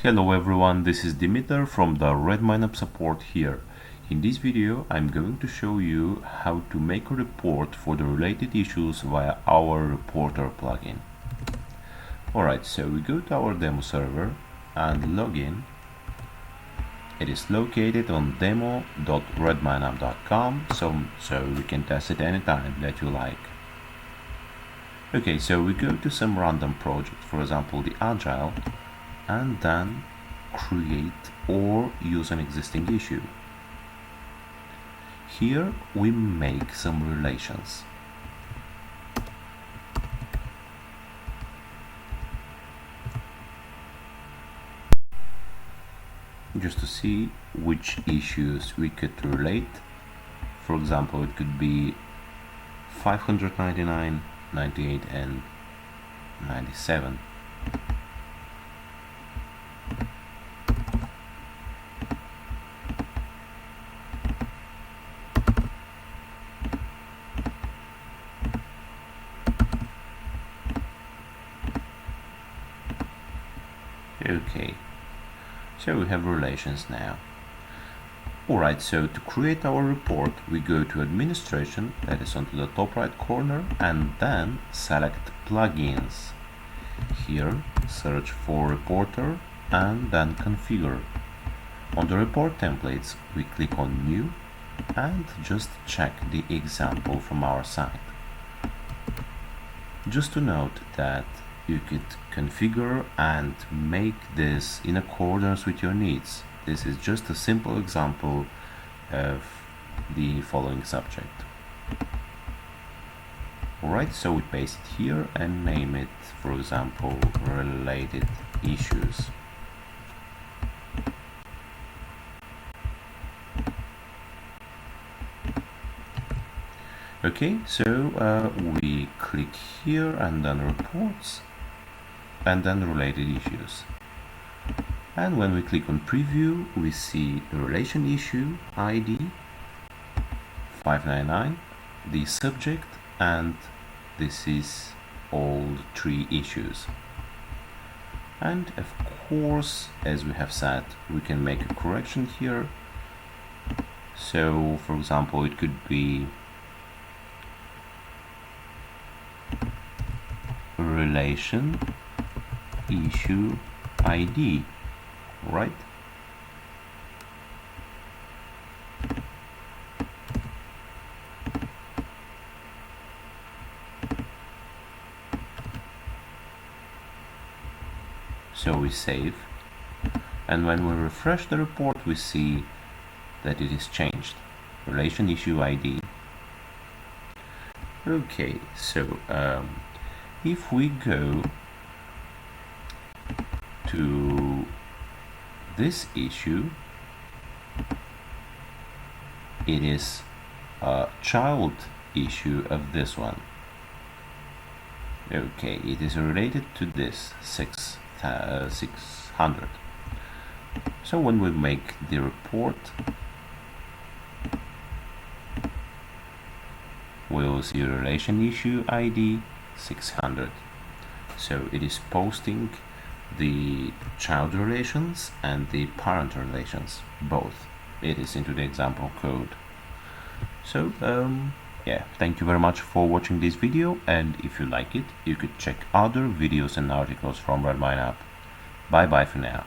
Hello everyone, this is Dimitar from the RedmineUP support here. In this video I'm going to show you how to make a report for the related issues via our Reporter plugin. Alright, so we go to our demo server and log in. It is located on demo.redmineup.com, so we can test it anytime that you like. Okay, so we go to some random project, for example the Agile, and then create or use an existing issue. Here we make some relations. Just to see which issues we could relate. For example, it could be 599, 98 and 97. Okay, so we have relations now. Alright, so to create our report we go to administration, that is onto the top right corner, and then select plugins. Here search for reporter and then configure. On the report templates we click on new and just check the example from our site. Just to note that you could configure and make this in accordance with your needs. This is just a simple example of the following subject. Alright, so we paste it here and name it, for example, related issues. Okay, so we click here and then reports and then related issues. And when we click on preview, we see the relation issue ID 599, the subject, and this is all three issues. And of course, as we have said, we can make a correction here. So for example, it could be relation issue ID, right? So we save, and when we refresh the report we see that it is changed. Relation issue ID. Okay, so if we go to this issue, it is a child issue of this one. Okay, it is related to this 600. So when we make the report, we'll see relation issue ID 600. So it is posting the child relations and the parent relations, both. It is into the example code. So yeah, thank you very much for watching this video, and if you like it, you could check other videos and articles from RedmineUP. Bye bye for now.